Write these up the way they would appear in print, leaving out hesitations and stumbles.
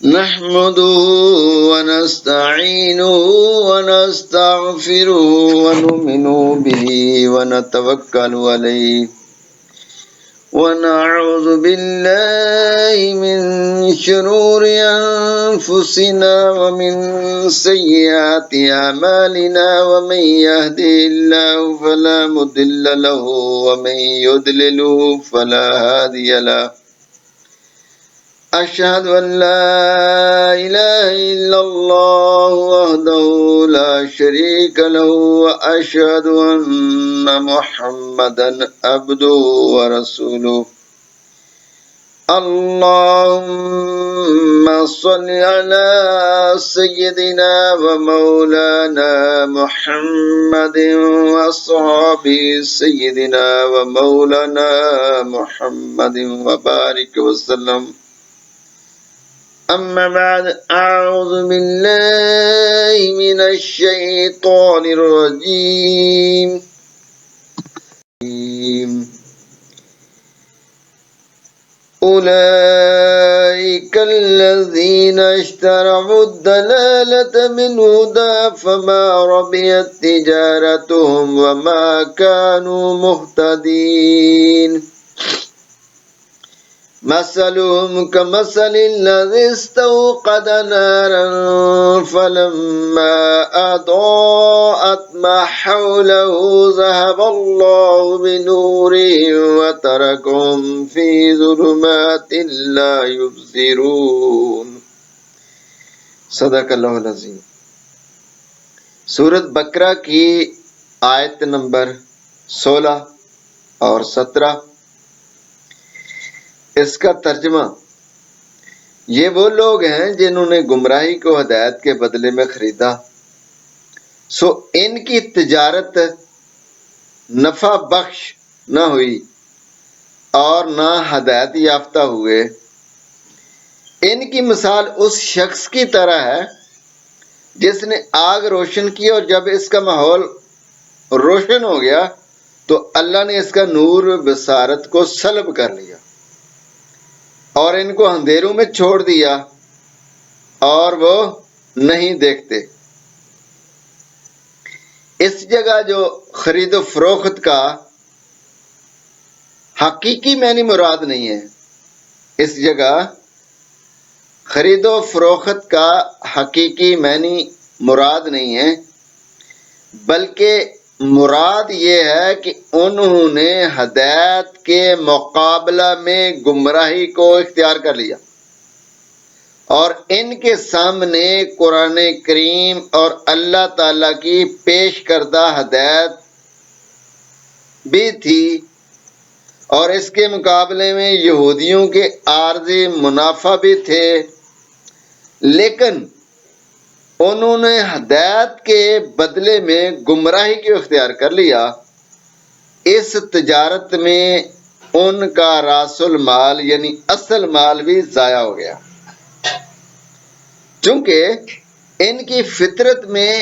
نحمده ونستعينه ونستغفره ونؤمن به ونتوكل عليه ونعوذ بالله من شرور أنفسنا ومن سيئات أعمالنا ومن يهده الله فلا مضل له ومن يضلل فلا هادي له أشهد أن لا إله إلا الله وحده لا شريك له وأشهد أن محمدا عبده ورسوله اللهم صل على سيدنا ومولانا محمد وصحبه سيدنا ومولانا محمد وبارك وسلم أما بعد أعوذ بالله من الشيطان الرجيم أولئك الذين اشتروا الضلالة بالهدى فما ربحت تجارتهم وما كانوا مهتدين مثلهم كمثل الذي استوقد نارا فلما أضاءت ما حوله ذهب الله بنورهم وتركهم في ظلمات لا يبصرون صدق اللہ العظیم۔ سورۃ بقرہ کی آیت نمبر 16 اور 17، اس کا ترجمہ: یہ وہ لوگ ہیں جنہوں نے گمراہی کو ہدایت کے بدلے میں خریدا، سو ان کی تجارت نفع بخش نہ ہوئی اور نہ ہدایت یافتہ ہوئے۔ ان کی مثال اس شخص کی طرح ہے جس نے آگ روشن کی اور جب اس کا ماحول روشن ہو گیا تو اللہ نے اس کا نور بصارت کو سلب کر لیا اور ان کو اندھیروں میں چھوڑ دیا اور وہ نہیں دیکھتے۔ اس جگہ جو خرید و فروخت کا حقیقی معنی مراد نہیں ہے، اس جگہ خرید و فروخت کا حقیقی معنی مراد نہیں ہے، بلکہ مراد یہ ہے کہ انہوں نے ہدایت کے مقابلہ میں گمراہی کو اختیار کر لیا اور ان کے سامنے قرآن کریم اور اللہ تعالیٰ کی پیش کردہ ہدایت بھی تھی اور اس کے مقابلے میں یہودیوں کے عارضی منافع بھی تھے، لیکن انہوں نے ہدایت کے بدلے میں گمراہی کو اختیار کر لیا۔ اس تجارت میں ان کا راس المال یعنی اصل مال بھی ضائع ہو گیا، چونکہ ان کی فطرت میں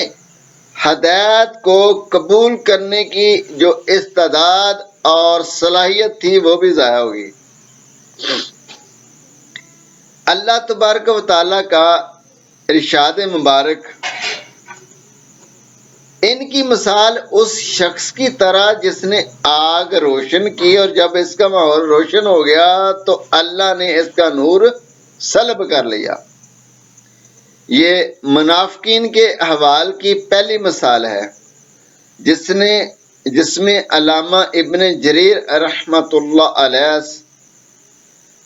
ہدایت کو قبول کرنے کی جو استعداد اور صلاحیت تھی وہ بھی ضائع ہو گئی۔ اللہ تبارک و تعالیٰ کا ارشاد مبارک: ان کی مثال اس شخص کی طرح جس نے آگ روشن کی اور جب اس کا ماحول روشن ہو گیا تو اللہ نے اس کا نور سلب کر لیا۔ یہ منافقین کے احوال کی پہلی مثال ہے جس میں علامہ ابن جریر رحمۃ اللہ علیہ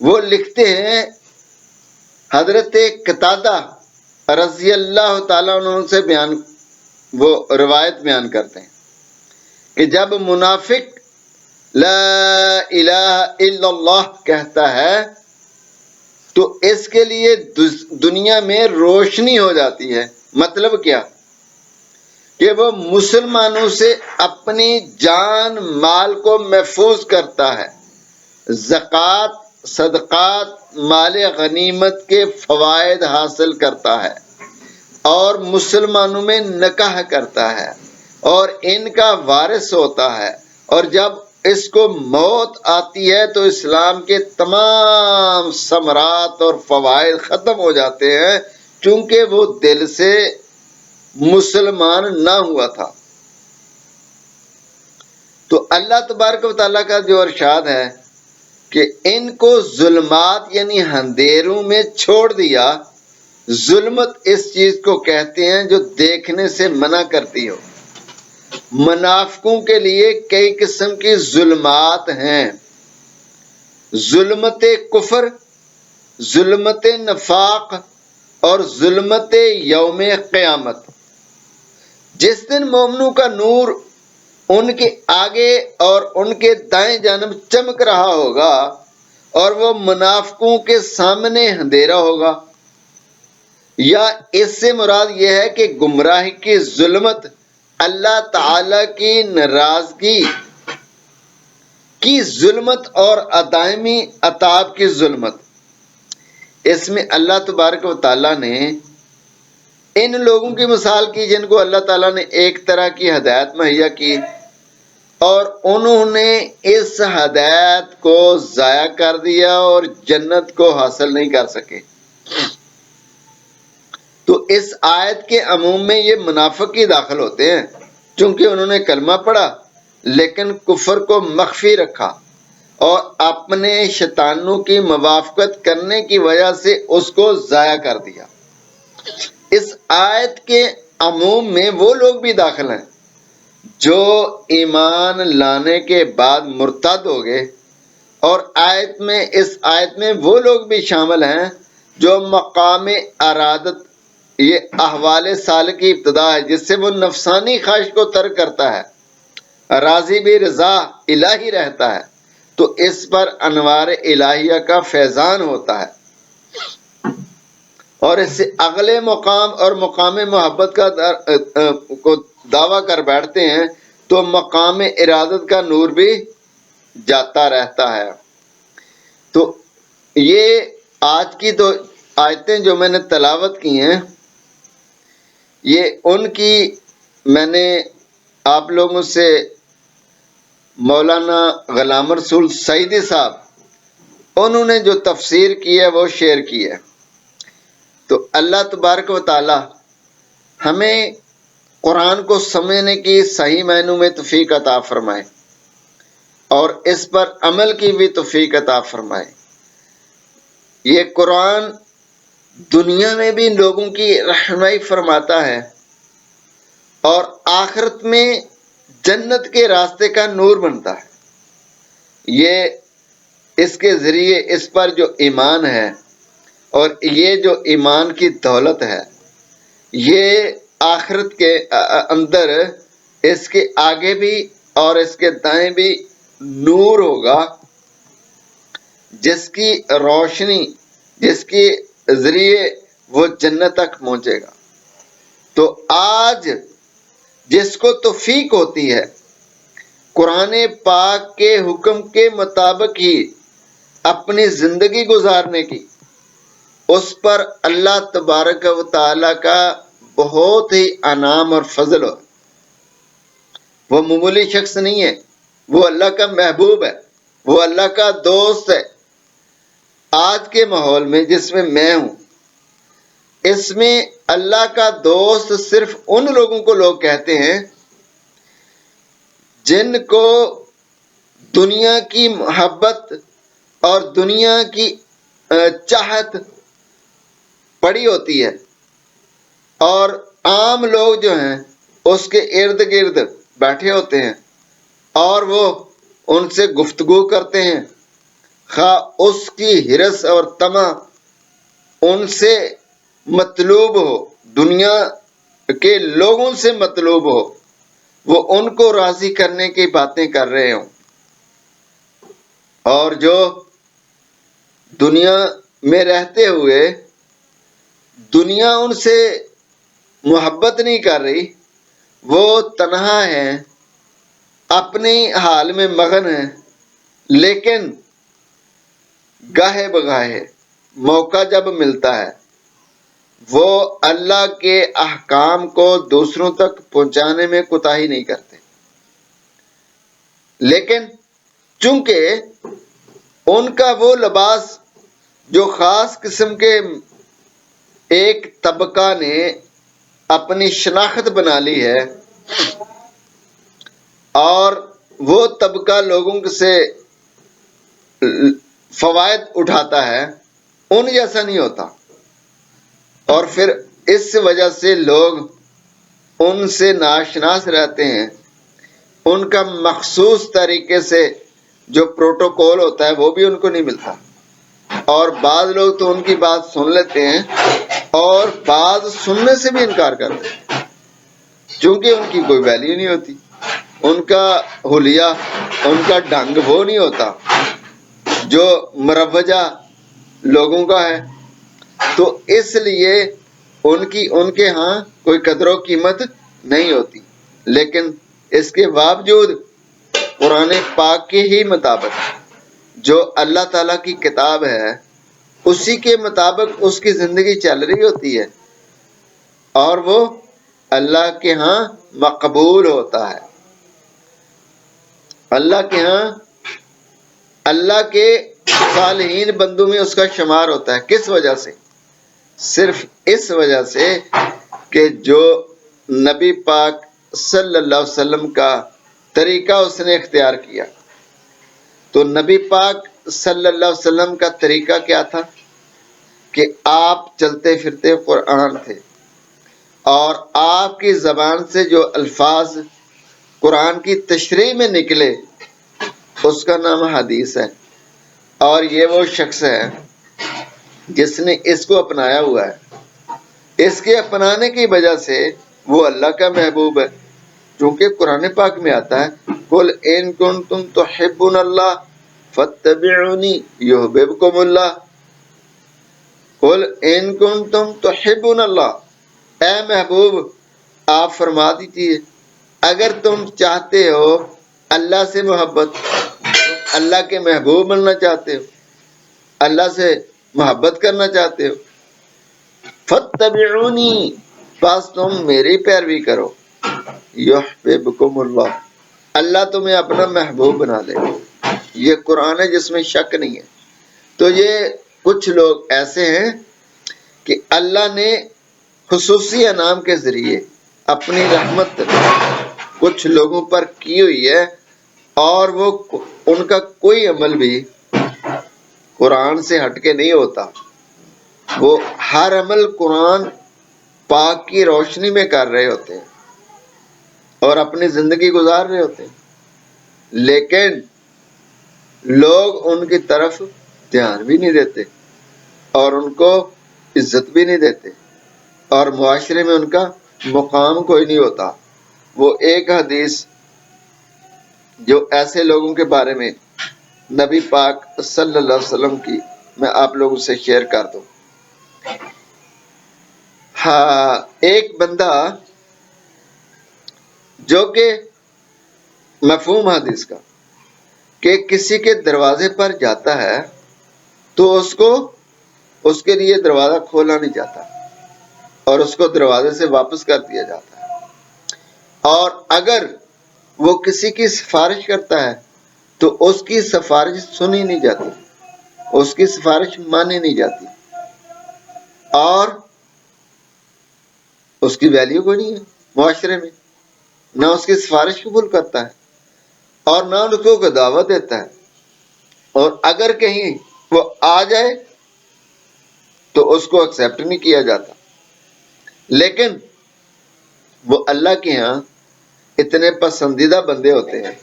وہ لکھتے ہیں، حضرت قتادہ رضی اللہ تعالیٰ عنہ سے وہ روایت بیان کرتے ہیں کہ جب منافق لا الہ الا اللہ کہتا ہے تو اس کے لیے دنیا میں روشنی ہو جاتی ہے۔ مطلب کیا؟ کہ وہ مسلمانوں سے اپنی جان مال کو محفوظ کرتا ہے، زکوٰۃ صدقات مال غنیمت کے فوائد حاصل کرتا ہے اور مسلمانوں میں نکاح کرتا ہے اور ان کا وارث ہوتا ہے، اور جب اس کو موت آتی ہے تو اسلام کے تمام ثمرات اور فوائد ختم ہو جاتے ہیں، چونکہ وہ دل سے مسلمان نہ ہوا تھا۔ تو اللہ تبارک و تعالیٰ کا جو ارشاد ہے کہ ان کو ظلمات یعنی اندھیروں میں چھوڑ دیا۔ ظلمت اس چیز کو کہتے ہیں جو دیکھنے سے منع کرتی ہو۔ منافقوں کے لیے کئی قسم کی ظلمات ہیں، ظلمت کفر، ظلمت نفاق اور ظلمت یوم قیامت۔ جس دن مومنوں کا نور ان کے آگے اور ان کے دائیں جانب چمک رہا ہوگا اور وہ منافقوں کے سامنے اندھیرا ہوگا، یا اس سے مراد یہ ہے کہ گمراہی کی ظلمت، اللہ تعالی کی ناراضگی کی ظلمت اور دائمی عذاب کی ظلمت۔ اس میں اللہ تبارک و تعالیٰ نے ان لوگوں کی مثال کی جن کو اللہ تعالیٰ نے ایک طرح کی ہدایت مہیا کی اور انہوں نے اس ہدایت کو ضائع کر دیا اور جنت کو حاصل نہیں کر سکے۔ تو اس آیت کے عموم میں یہ منافق ہی داخل ہوتے ہیں، چونکہ انہوں نے کلمہ پڑھا لیکن کفر کو مخفی رکھا اور اپنے شیطانوں کی موافقت کرنے کی وجہ سے اس کو ضائع کر دیا۔ اس آیت کے عموم میں وہ لوگ بھی داخل ہیں جو ایمان لانے کے بعد مرتد ہو گئے، اور اس آیت میں وہ لوگ بھی شامل ہیں جو مقام ارادت، یہ احوال سال کی ابتدا ہے جس سے وہ نفسانی خواہش کو ترک کرتا ہے، راضی بھی رضا الہی رہتا ہے، تو اس پر انوار الہیہ کا فیضان ہوتا ہے اور اس سے اگلے مقام اور مقام محبت کا کو دعویٰ کر بیٹھتے ہیں تو مقام ارادت کا نور بھی جاتا رہتا ہے۔ تو یہ آج کی دو آیتیں جو میں نے تلاوت کی ہیں، یہ ان کی میں نے آپ لوگوں سے مولانا غلام رسول سعیدی صاحب انہوں نے جو تفسیر کی ہے وہ شیئر کی ہے۔ تو اللہ تبارک و تعالی ہمیں قرآن کو سمجھنے کی صحیح معنوں میں توفیق عطا فرمائے اور اس پر عمل کی بھی توفیق عطا فرمائے۔ یہ قرآن دنیا میں بھی لوگوں کی رہنمائی فرماتا ہے اور آخرت میں جنت کے راستے کا نور بنتا ہے۔ یہ اس کے ذریعے اس پر جو ایمان ہے اور یہ جو ایمان کی دولت ہے، یہ آخرت کے اندر اس کے آگے بھی اور اس کے دائیں بھی نور ہوگا، جس کی روشنی، جس کے ذریعے وہ جنت تک پہنچے گا۔ تو آج جس کو توفیق ہوتی ہے قرآن پاک کے حکم کے مطابق ہی اپنی زندگی گزارنے کی، اس پر اللہ تبارک و تعالی کا بہت ہی انعام اور فضل ہو۔ وہ معمولی شخص نہیں ہے، وہ اللہ کا محبوب ہے، وہ اللہ کا دوست ہے۔ آج کے ماحول میں جس میں میں ہوں، اس میں اللہ کا دوست صرف ان لوگوں کو لوگ کہتے ہیں جن کو دنیا کی محبت اور دنیا کی چاہت پڑی ہوتی ہے، اور عام لوگ جو ہیں اس کے ارد گرد بیٹھے ہوتے ہیں اور وہ ان سے گفتگو کرتے ہیں، خواہ اس کی ہرس اور طمع ان سے مطلوب ہو، دنیا کے لوگوں سے مطلوب ہو، وہ ان کو راضی کرنے کی باتیں کر رہے ہوں، اور جو دنیا میں رہتے ہوئے دنیا ان سے محبت نہیں کر رہی، وہ تنہا ہے، اپنے حال میں مگن ہے، لیکن گاہے بگاہے موقع جب ملتا ہے وہ اللہ کے احکام کو دوسروں تک پہنچانے میں کوتاہی نہیں کرتے۔ لیکن چونکہ ان کا وہ لباس جو خاص قسم کے ایک طبقہ نے اپنی شناخت بنا لی ہے اور وہ طبقہ لوگوں سے فوائد اٹھاتا ہے، ان جیسا نہیں ہوتا، اور پھر اس وجہ سے لوگ ان سے ناشناس رہتے ہیں۔ ان کا مخصوص طریقے سے جو پروٹوکول ہوتا ہے وہ بھی ان کو نہیں ملتا، اور بعض لوگ تو ان کی بات سن لیتے ہیں اور بعض سننے سے بھی انکار کرتے ہیں، چونکہ ان کی کوئی ویلیو نہیں ہوتی، ان کا حلیہ، ان کا ڈھنگ وہ نہیں ہوتا جو مروجہ لوگوں کا ہے، تو اس لیے ان کے ہاں کوئی قدر و قیمت نہیں ہوتی۔ لیکن اس کے باوجود قرآن پاک کے ہی مطابق جو اللہ تعالیٰ کی کتاب ہے اسی کے مطابق اس کی زندگی چل رہی ہوتی ہے، اور وہ اللہ کے ہاں مقبول ہوتا ہے۔ اللہ کے ہاں اللہ کے صالحین بندوں میں اس کا شمار ہوتا ہے۔ کس وجہ سے؟ صرف اس وجہ سے کہ جو نبی پاک صلی اللہ علیہ وسلم کا طریقہ اس نے اختیار کیا۔ تو نبی پاک صلی اللہ علیہ وسلم کا طریقہ کیا تھا کہ آپ چلتے پھرتے قرآن تھے، اور آپ کی زبان سے جو الفاظ قرآن کی تشریح میں نکلے اس کا نام حدیث ہے، اور یہ وہ شخص ہے جس نے اس کو اپنایا ہوا ہے۔ اس کے اپنانے کی وجہ سے وہ اللہ کا محبوب ہے، چونکہ قرآن پاک میں آتا ہے قُلْ إِن كُنتُمْ تُحِبُّونَ اللَّهَ فَاتَّبِعُونِي يُحْبِبْكُمُ اللَّهُ۔ قُلْ إِن كُنتُمْ تُحِبُّونَ اللَّهَ، اے محبوب آپ فرما دیجئے اگر تم چاہتے ہو اللہ سے محبت، اللہ کے محبوب بننا چاہتے ہو، اللہ سے محبت کرنا چاہتے ہو، فَاتَّبِعُونِي، بس تم میری پیروی کرو، یحببکم اللہ، اللہ تمہیں اپنا محبوب بنا لے۔ یہ قرآن ہے جس میں شک نہیں ہے۔ تو یہ کچھ لوگ ایسے ہیں کہ اللہ نے خصوصی انعام کے ذریعے اپنی رحمت کچھ لوگوں پر کی ہوئی ہے، اور وہ ان کا کوئی عمل بھی قرآن سے ہٹ کے نہیں ہوتا، وہ ہر عمل قرآن پاک کی روشنی میں کر رہے ہوتے ہیں اور اپنی زندگی گزار رہے ہوتے ہیں، لیکن لوگ ان کی طرف دھیان بھی نہیں دیتے اور ان کو عزت بھی نہیں دیتے، اور معاشرے میں ان کا مقام کوئی نہیں ہوتا۔ وہ ایک حدیث جو ایسے لوگوں کے بارے میں نبی پاک صلی اللہ علیہ وسلم کی میں آپ لوگوں سے شیئر کر دوں۔ ہاں، ایک بندہ جو کہ مفہوم حدیث کا کہ کسی کے دروازے پر جاتا ہے تو اس کے لیے دروازہ کھولا نہیں جاتا اور اس کو دروازے سے واپس کر دیا جاتا ہے، اور اگر وہ کسی کی سفارش کرتا ہے تو اس کی سفارش سنی نہیں جاتی، اس کی سفارش مانی نہیں جاتی، اور اس کی ویلیو کوئی نہیں ہے معاشرے میں، نہ اس کی سفارش قبول کرتا ہے اور نہ اس کو دعوت دیتا ہے، اور اگر کہیں وہ آ جائے تو اس کو ایکسیپٹ نہیں کیا جاتا۔ لیکن وہ اللہ کے ہاں اتنے پسندیدہ بندے ہوتے ہیں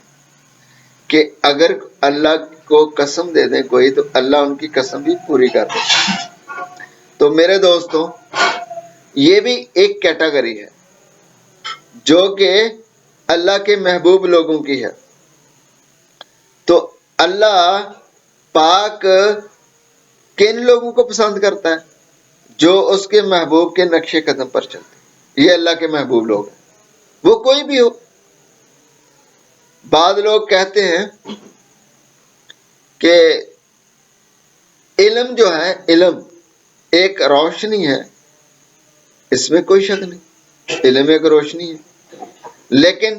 کہ اگر اللہ کو قسم دے دیں کوئی تو اللہ ان کی قسم بھی پوری کر دے۔ تو میرے دوستوں، یہ بھی ایک کیٹیگری ہے جو کہ اللہ کے محبوب لوگوں کی ہے۔ تو اللہ پاک کن لوگوں کو پسند کرتا ہے؟ جو اس کے محبوب کے نقش قدم پر چلتے، یہ اللہ کے محبوب لوگ ہیں، وہ کوئی بھی ہو۔ بعض لوگ کہتے ہیں کہ علم جو ہے، علم ایک روشنی ہے، اس میں کوئی شک نہیں، علم ایک روشنی ہے، لیکن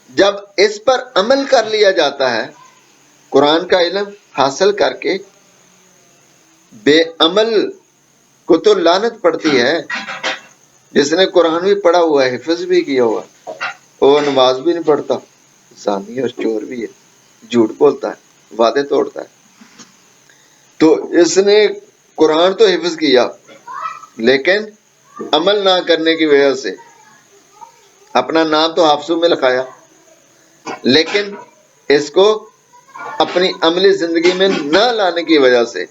جب اس پر عمل کر لیا جاتا ہے قرآن کا علم حاصل کر کے بے عمل کو تو لعنت پڑتی ہے. جس نے قرآن بھی پڑھا ہوا ہے، حفظ بھی کیا ہوا، وہ نماز بھی نہیں پڑھتا، زانی اور چور بھی ہے، جھوٹ بولتا ہے، وعدے توڑتا ہے. تو اس نے قرآن تو حفظ کیا لیکن عمل نہ کرنے کی وجہ سے اپنا نام تو حافظوں میں لکھایا، لیکن اس کو اپنی عملی زندگی میں نہ لانے کی وجہ سے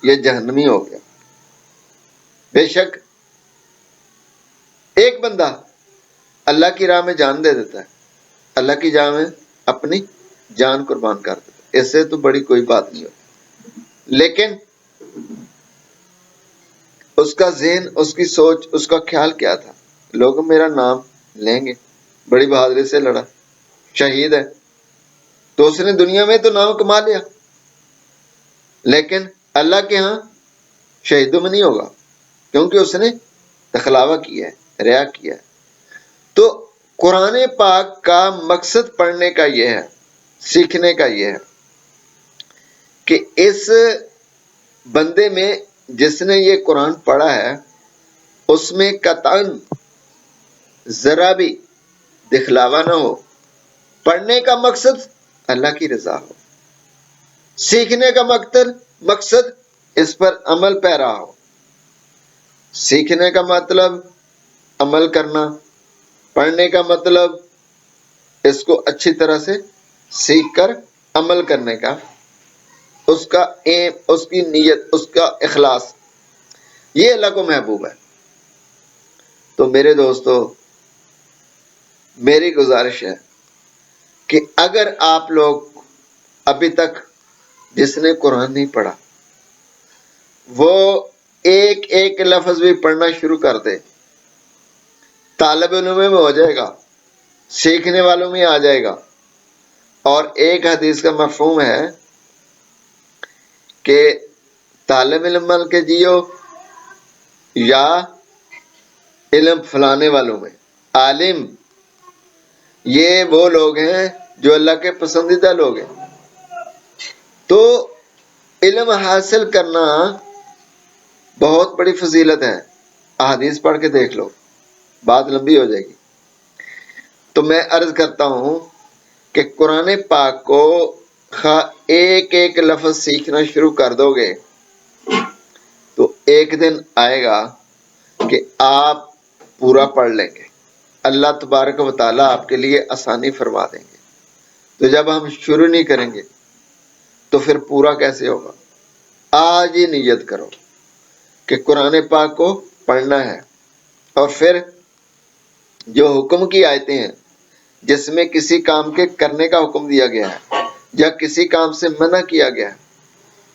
یہ جہنمی ہو گیا. بے شک ایک بندہ اللہ کی راہ میں جان دے دیتا ہے، اللہ کی راہ میں اپنی جان قربان کر دیتا ہے، اس سے تو بڑی کوئی بات نہیں ہوتی. لیکن اس کا ذہن، اس کی سوچ، اس کا خیال کیا تھا؟ لوگ میرا نام لیں گے، بڑی بہادری سے لڑا، شہید ہے، تو اس نے دنیا میں تو نام کما لیا، لیکن اللہ کے ہاں شہیدوں میں نہیں ہوگا، کیونکہ اس نے دکھلاوا کیا ہے، ریا کیا ہے. تو قرآن پاک کا مقصد پڑھنے کا یہ ہے، سیکھنے کا یہ ہے کہ اس بندے میں جس نے یہ قرآن پڑھا ہے اس میں قطعاً ذرا بھی دکھلاوا نہ ہو. پڑھنے کا مقصد اللہ کی رضا ہو، سیکھنے کا مقصد اس پر عمل پیرا ہو. سیکھنے کا مطلب عمل کرنا، پڑھنے کا مطلب اس کو اچھی طرح سے سیکھ کر عمل کرنے کا، اس کا ایم، اس کی نیت، اس کا اخلاص، یہ اللہ کو محبوب ہے. تو میرے دوستو، میری گزارش ہے کہ اگر آپ لوگ ابھی تک جس نے قرآن نہیں پڑھا وہ ایک ایک لفظ بھی پڑھنا شروع کر دے، طالب علم میں ہو جائے گا، سیکھنے والوں میں آ جائے گا. اور ایک حدیث کا مفہوم ہے کہ طالب علم بن کے جیو یا علم پھیلانے والوں میں. عالم یہ وہ لوگ ہیں جو اللہ کے پسندیدہ لوگ ہیں. تو علم حاصل کرنا بہت بڑی فضیلت ہے. احادیث پڑھ کے دیکھ لو، بات لمبی ہو جائے گی. تو میں عرض کرتا ہوں کہ قرآن پاک کو ایک ایک لفظ سیکھنا شروع کر دو گے تو ایک دن آئے گا کہ آپ پورا پڑھ لیں گے. اللہ تبارک و تعالیٰ آپ کے لیے آسانی فرما دیں گے. تو جب ہم شروع نہیں کریں گے تو پھر پورا کیسے ہوگا؟ آج ہی نیت کرو کہ قرآن پاک کو پڑھنا ہے، اور پھر جو حکم کی آیتیں ہیں جس میں کسی کام کے کرنے کا حکم دیا گیا ہے یا کسی کام سے منع کیا گیا ہے،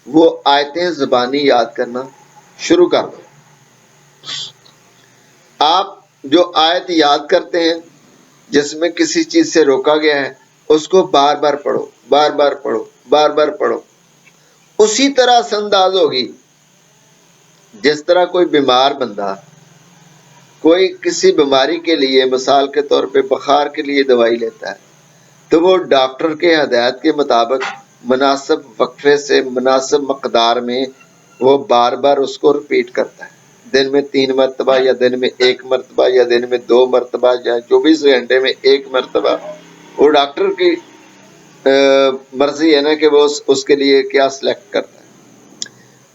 وہ آیتیں زبانی یاد کرنا شروع کر دو. آپ جو آیت یاد کرتے ہیں جس میں کسی چیز سے روکا گیا ہے اس کو بار بار پڑھو، بار بار پڑھو، بار بار پڑھو. اسی طرح سے انداز ہوگی جس طرح کوئی بیمار بندہ کوئی کسی بیماری کے لیے، مثال کے طور پہ بخار کے لیے دوائی لیتا ہے تو وہ ڈاکٹر کے ہدایت کے مطابق مناسب وقفے سے، مناسب مقدار میں وہ بار بار اس کو ریپیٹ کرتا ہے. دن میں 3 مرتبہ یا دن میں 1 مرتبہ یا دن میں 2 مرتبہ یا 24 گھنٹے میں 1 مرتبہ. وہ ڈاکٹر کی مرضی ہے نا کہ وہ اس کے لیے کیا سلیکٹ کرتا ہے.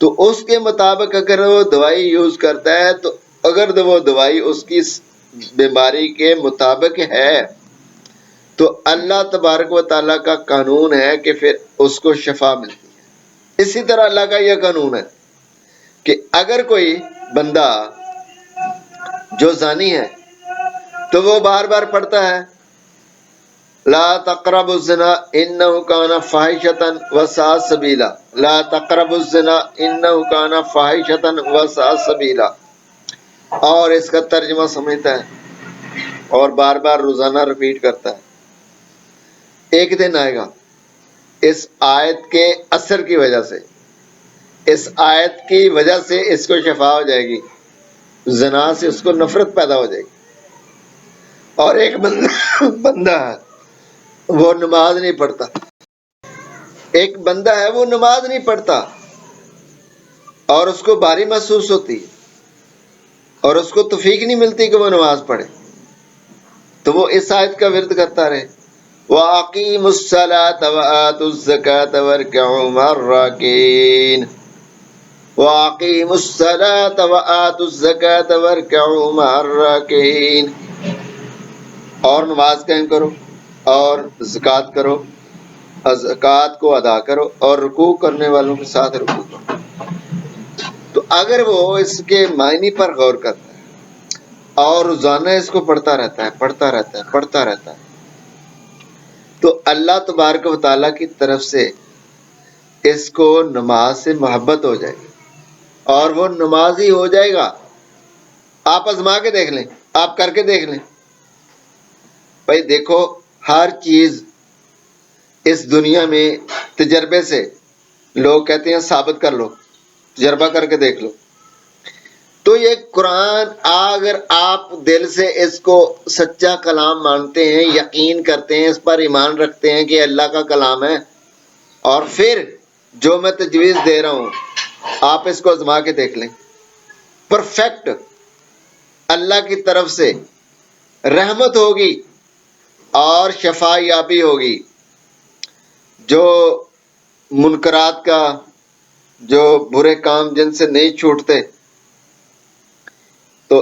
تو اس کے مطابق اگر وہ دوائی یوز کرتا ہے تو اگر وہ دوائی اس کی بیماری کے مطابق ہے تو اللہ تبارک و تعالیٰ کا قانون ہے کہ پھر اس کو شفا ملتی ہے. اسی طرح اللہ کا یہ قانون ہے کہ اگر کوئی بندہ جو زانی ہے تو وہ بار بار پڑھتا ہے لا تقربوا الزنا انه كان فاحشة وساء سبيلا، لا تقربوا الزنا انه كان فاحشة وساء سبيلا، اور اس کا ترجمہ سمجھتا ہے اور بار بار روزانہ ریپیٹ کرتا ہے. ایک دن آئے گا اس آیت کے اثر کی وجہ سے، اس آیت کی وجہ سے اس کو شفا ہو جائے گی، زنا سے اس کو نفرت پیدا ہو جائے گی. اور ایک بندہ وہ نماز نہیں پڑھتا، ایک بندہ ہے وہ نماز نہیں پڑھتا اور اس کو باری محسوس ہوتی ہے اور اس کو توفیق نہیں ملتی کہ وہ نماز پڑھے، تو وہ اس آیت کا ورد کرتا رہے، وَأَقِيمُوا الصَّلَاةَ وَآتُوا الزَّكَاةَ وَارْكَعُوا مَعَ الرَّاكِعِينَ وَأَقِيمُوا الصَّلَاةَ وَآتُوا الزَّكَاةَ وَارْكَعُوا مَعَ الرَّاكِعِينَ، اور نماز قائم کرو اور زکوٰۃ کرو، زکوٰۃ کو ادا کرو اور رکوع کرنے والوں کے ساتھ رکوع کرو۔ تو اگر وہ اس کے معنی پر غور کرتا ہے اور روزانہ اس کو پڑھتا رہتا ہے تو اللہ تبارک و تعالیٰ کی طرف سے اس کو نماز سے محبت ہو جائے گی اور وہ نمازی ہو جائے گا۔ آپ آزما کے دیکھ لیں، آپ کر کے دیکھ لیں بھائی، دیکھو ہر چیز اس دنیا میں تجربے سے، لوگ کہتے ہیں ثابت کر لو، تجربہ کر کے دیکھ لو، تو یہ قرآن اگر آپ دل سے اس کو سچا کلام مانتے ہیں، یقین کرتے ہیں، اس پر ایمان رکھتے ہیں کہ اللہ کا کلام ہے، اور پھر جو میں تجویز دے رہا ہوں آپ اس کو آزما کے دیکھ لیں، پرفیکٹ اللہ کی طرف سے رحمت ہوگی اور شفا یابی ہوگی۔ جو منکرات کا، جو برے کام جن سے نہیں چھوٹتے، تو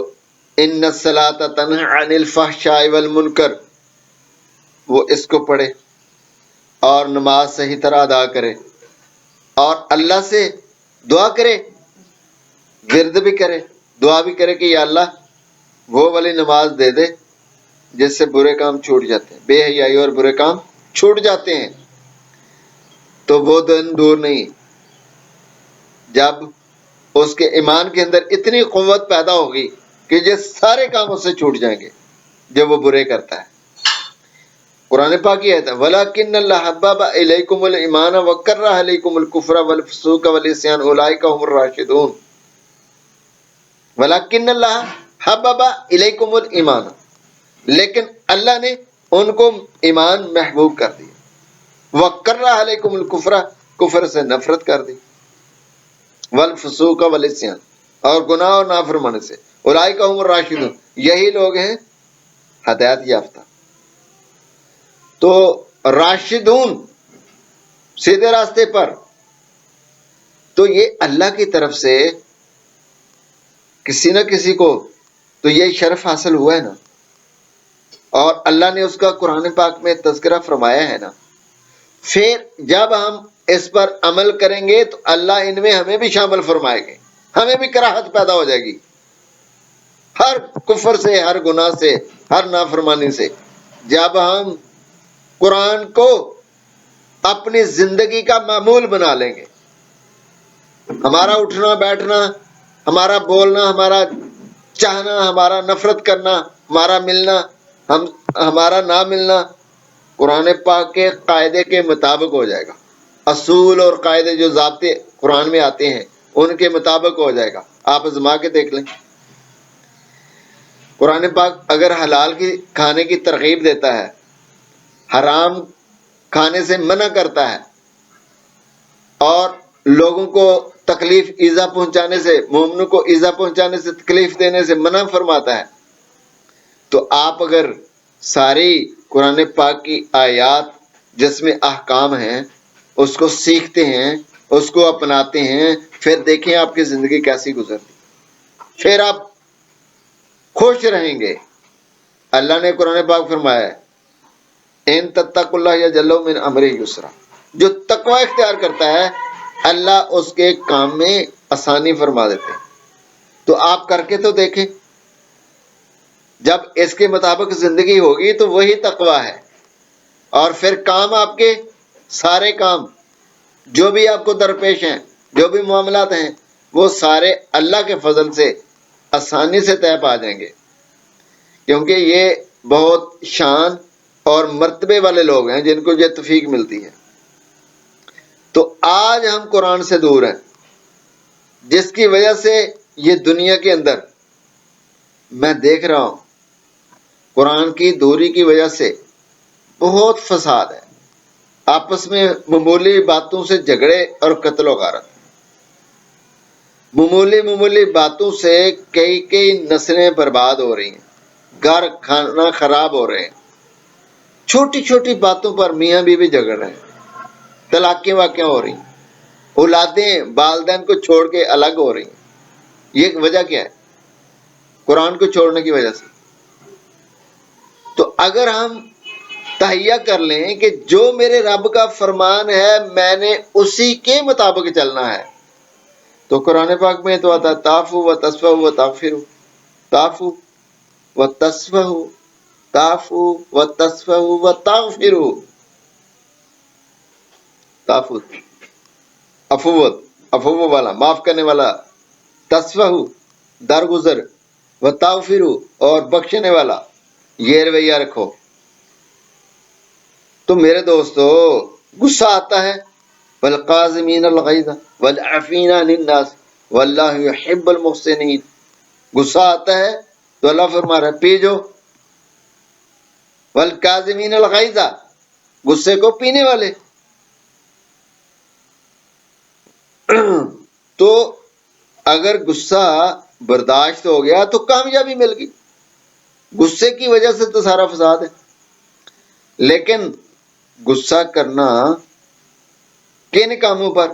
ان الصلاۃ تنہی عن الفحشاء والمنکر، وہ اس کو پڑھے اور نماز صحیح طرح ادا کرے اور اللہ سے دعا کرے، ورد بھی کرے، دعا بھی کرے کہ یا اللہ وہ والی نماز دے دے جس سے برے کام چھوٹ جاتے ہیں، بے حیائی اور برے کام چھوٹ جاتے ہیں۔ تو وہ دن دور نہیں جب اس کے ایمان کے اندر اتنی قوت پیدا ہوگی کہ یہ سارے کام اس سے چھوٹ جائیں گے جب وہ برے کرتا ہے۔ قرآن پاک کی آیت ہے وَلَكِنَّ اللَّهَ حَبَّبَ إِلَيْكُمُ الْإِيمَانَ وَكَرَّهَ إِلَيْكُمُ الْكُفْرَ وَالْفُسُوقَ وَالْعِصْيَانَ أُولَٰئِكَ هُمُ الرَّاشِدُونَ۔ وَلَكِنَّ اللَّهَ حَبَّبَ إِلَيْكُمُ الْإِيمَانَ، لیکن اللہ نے ان کو ایمان محبوب کر دیا، وَكَرَّهَ إِلَيْكُمُ الْكُفْرَ، کفر سے نفرت کر دی، وَالْفُسُوقَ وَالْعِصْيَانَ، اور گناہ اور نافرمانی سے، اولئک هم الراشدون، یہی لوگ ہیں ہدایت یافتہ۔ تو راشدون، سیدھے راستے پر، تو یہ اللہ کی طرف سے کسی نہ کسی کو تو یہ شرف حاصل ہوا ہے نا، اور اللہ نے اس کا قرآن پاک میں تذکرہ فرمایا ہے نا۔ پھر جب ہم اس پر عمل کریں گے تو اللہ ان میں ہمیں بھی شامل فرمائے گے، ہمیں بھی کراہت پیدا ہو جائے گی ہر کفر سے، ہر گناہ سے، ہر نافرمانی سے۔ جب ہم قرآن کو اپنی زندگی کا معمول بنا لیں گے، ہمارا اٹھنا بیٹھنا، ہمارا بولنا، ہمارا چاہنا، ہمارا نفرت کرنا، ہمارا ملنا، ہمارا نہ ملنا قرآن پاک کے قاعدے کے مطابق ہو جائے گا۔ اصول اور قاعدے جو ضابطے قرآن میں آتے ہیں ان کے مطابق ہو جائے گا۔ آپ آزما کے دیکھ لیں، قرآن پاک اگر حلال کی کھانے کی ترغیب دیتا ہے، حرام کھانے سے منع کرتا ہے، اور لوگوں کو تکلیف ایذا پہنچانے سے، مومنوں کو ایذا پہنچانے سے، تکلیف دینے سے منع فرماتا ہے، تو آپ اگر ساری قرآن پاک کی آیات جس میں احکام ہیں اس کو سیکھتے ہیں، اس کو اپناتے ہیں، پھر دیکھیں آپ کی زندگی کیسی گزرتی، پھر آپ خوش رہیں گے۔ اللہ نے قرآن پاک فرمایا ہے ان تتقوا اللہ یجعل من امرہ یسرا، جو تقوی اختیار کرتا ہے اللہ اس کے کام میں آسانی فرما دیتے ہیں۔ تو آپ کر کے تو دیکھیں، جب اس کے مطابق زندگی ہوگی تو وہی تقوی ہے، اور پھر کام آپ کے سارے کام جو بھی آپ کو درپیش ہیں، جو بھی معاملات ہیں، وہ سارے اللہ کے فضل سے آسانی سے طے پا جائیں گے، کیونکہ یہ بہت شان اور مرتبے والے لوگ ہیں جن کو یہ توفیق ملتی ہے۔ تو آج ہم قرآن سے دور ہیں، جس کی وجہ سے یہ دنیا کے اندر میں دیکھ رہا ہوں قرآن کی دوری کی وجہ سے بہت فساد ہے۔ آپس میں معمولی باتوں سے جھگڑے اور قتل و غارت، معمولی باتوں سے کئی نسلیں برباد ہو رہی ہیں، گھر کھانا خراب ہو رہے ہیں، چھوٹی چھوٹی باتوں پر میاں بیوی جھگڑ رہے ہیں، طلاقیں واقع ہو رہی ہیں، اولادیں والدین کو چھوڑ کے الگ ہو رہی ہیں۔ یہ وجہ کیا ہے؟ قرآن کو چھوڑنے کی وجہ سے۔ تو اگر ہم تہیہ کر لیں کہ جو میرے رب کا فرمان ہے میں نے اسی کے مطابق چلنا ہے، تو قرآن پاک میں تو آتا ہے تعفو و تصفح و تغفر، تعفو و تصفح، تعفو و تصفح و تغفر، تعفو عفو والا، معاف کرنے والا، تصفح درگزر، و تغفر اور بخشنے والا، یہ رویہ رکھو۔ تو میرے دوستو، غصہ آتا ہے، والقاظمین الغیظ والعافین عن الناس واللہ یحب المحسنین، غصہ آتا ہے تو اللہ فرما رہا ہے پی جو، والقاظمین الغیظ، غصے کو پینے والے۔ تو اگر غصہ برداشت ہو گیا تو کامیابی مل گئی، غصے کی وجہ سے تو سارا فساد ہے۔ لیکن غصہ کرنا کن کاموں پر؟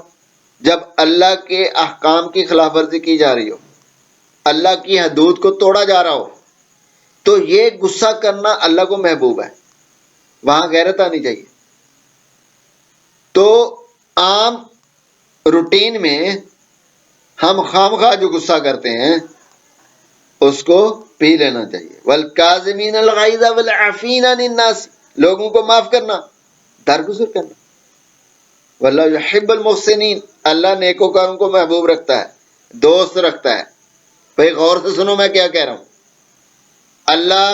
جب اللہ کے احکام کی خلاف ورزی کی جا رہی ہو، اللہ کی حدود کو توڑا جا رہا ہو، تو یہ غصہ کرنا اللہ کو محبوب ہے، وہاں غیرت آنی چاہیے۔ تو عام روٹین میں ہم خواہ جو غصہ کرتے ہیں اس کو پی لینا چاہیے۔ والکاظمین الغیظ والعافین عن الناس، لوگوں کو معاف کرنا، درگزر کرنا۔ واللہ یحب المحسنین، اللہ نیکوکاروں کو محبوب رکھتا ہے، دوست رکھتا ہے۔ بھئی غور سے سنو میں کیا کہہ رہا ہوں۔ اللہ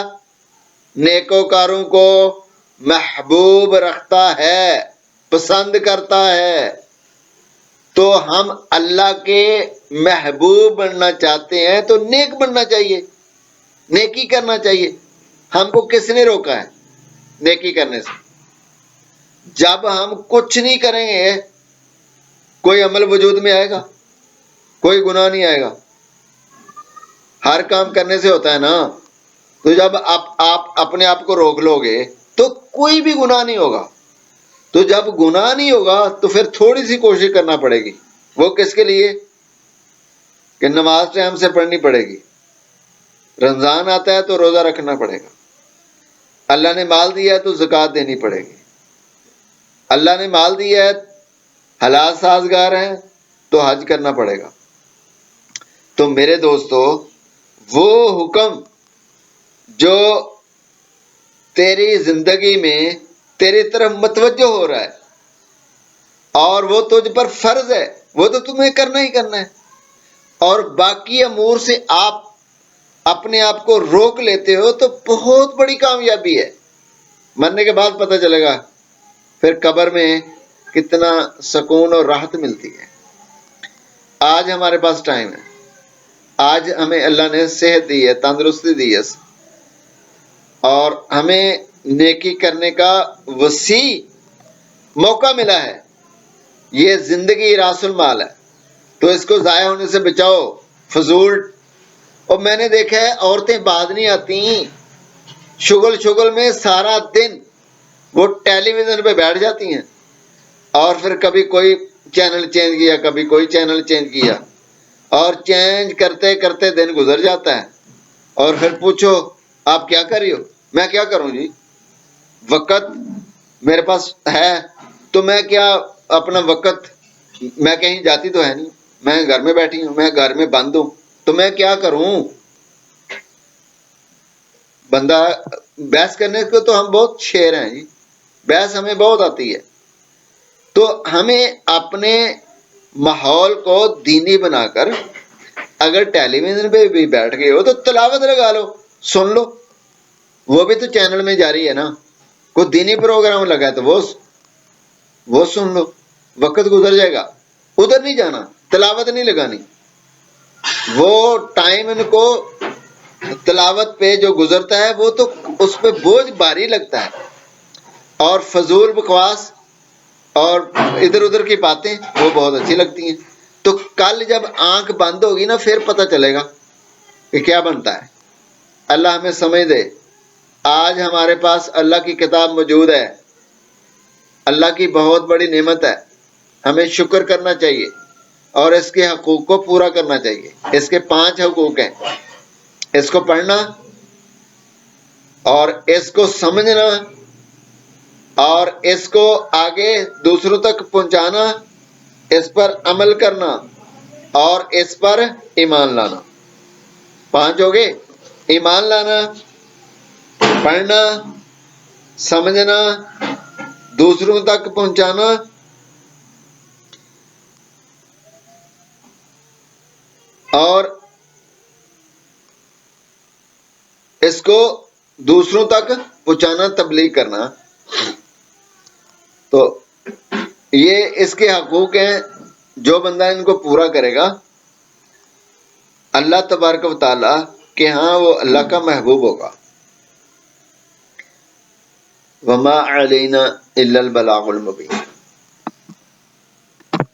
نیکوکاروں کو محبوب رکھتا ہے، پسند کرتا ہے۔ تو ہم اللہ کے محبوب بننا چاہتے ہیں تو نیک بننا چاہیے، نیکی کرنا چاہیے۔ ہم کو کس نے روکا ہے نیکی کرنے سے؟ جب ہم کچھ نہیں کریں گے کوئی عمل وجود میں آئے گا؟ کوئی گناہ نہیں آئے گا، ہر کام کرنے سے ہوتا ہے نا۔ تو جب آپ اپنے آپ کو روک لو گے تو کوئی بھی گناہ نہیں ہوگا۔ تو جب گناہ نہیں ہوگا تو پھر تھوڑی سی کوشش کرنا پڑے گی، وہ کس کے لیے؟ کہ نماز ٹائم سے پڑھنی پڑے گی، رمضان آتا ہے تو روزہ رکھنا پڑے گا، اللہ نے مال دیا ہے تو زکوٰۃ دینی پڑے گی، اللہ نے مال دیا ہے، حلال سازگار ہیں تو حج کرنا پڑے گا۔ تو میرے دوستو، وہ حکم جو تیری زندگی میں تیری طرف متوجہ ہو رہا ہے اور وہ تجھ پر فرض ہے، وہ تو تمہیں کرنا ہی کرنا ہے، اور باقی امور سے آپ اپنے آپ کو روک لیتے ہو تو بہت بڑی کامیابی ہے۔ مرنے کے بعد پتہ چلے گا پھر قبر میں کتنا سکون اور راحت ملتی ہے۔ آج ہمارے پاس ٹائم ہے، آج ہمیں اللہ نے صحت دی ہے، تندرستی دی ہے، اور ہمیں نیکی کرنے کا وسیع موقع ملا ہے۔ یہ زندگی راس المال ہے، تو اس کو ضائع ہونے سے بچاؤ، فضول۔ اور میں نے دیکھا ہے عورتیں بعد نہیں آتی، شغل میں سارا دن وہ ٹیلی ویژن پہ بیٹھ جاتی ہیں، اور پھر کبھی کوئی چینل چینج کیا، کبھی کوئی چینل چینج کیا، اور چینج کرتے کرتے دن گزر جاتا ہے، اور پھر پوچھو آپ کیا کر رہی ہو؟ میں کیا کروں جی، وقت میرے پاس ہے تو میں کیا اپنا وقت، میں کہیں جاتی تو ہے نہیں، میں گھر میں بیٹھی ہوں، میں گھر میں بند ہوں، تو میں کیا کروں؟ بندہ بحث کرنے کو تو ہم بہت شیر ہیں جی، بحث ہمیں بہت آتی ہے۔ تو ہمیں اپنے ماحول کو دینی بنا کر، اگر ٹیلی ویژن پہ بھی بیٹھ گئے ہو تو تلاوت لگا لو، سن لو، وہ بھی تو چینل میں جاری ہے نا۔ کوئی دینی پروگرام لگا ہے تو وہ سن لو، وقت گزر جائے گا۔ ادھر نہیں جانا، تلاوت نہیں لگانی، وہ ٹائم ان کو تلاوت پہ جو گزرتا ہے وہ تو اس پہ بوجھ بھاری لگتا ہے، اور فضول بکواس اور ادھر ادھر کی باتیں وہ بہت اچھی لگتی ہیں. تو کل جب آنکھ بند ہوگی نا پھر پتہ چلے گا کہ کیا بنتا ہے. اللہ ہمیں سمجھ دے. آج ہمارے پاس اللہ کی کتاب موجود ہے، اللہ کی بہت بڑی نعمت ہے. ہمیں شکر کرنا چاہیے اور اس کے حقوق کو پورا کرنا چاہیے. اس کے 5 حقوق ہیں: اس کو پڑھنا اور اس کو سمجھنا اور اس کو آگے دوسروں تک پہنچانا، اس پر عمل کرنا اور اس پر ایمان لانا. 5 ہو گئے: ایمان لانا، پڑھنا، سمجھنا، دوسروں تک پہنچانا اور اس کو دوسروں تک پہنچانا، تبلیغ کرنا. تو یہ اس کے حقوق ہیں. جو بندہ ان کو پورا کرے گا اللہ تبارک و تعالی کہ ہاں وہ اللہ کا محبوب ہوگا. وما علینا الا البلاغ المبین.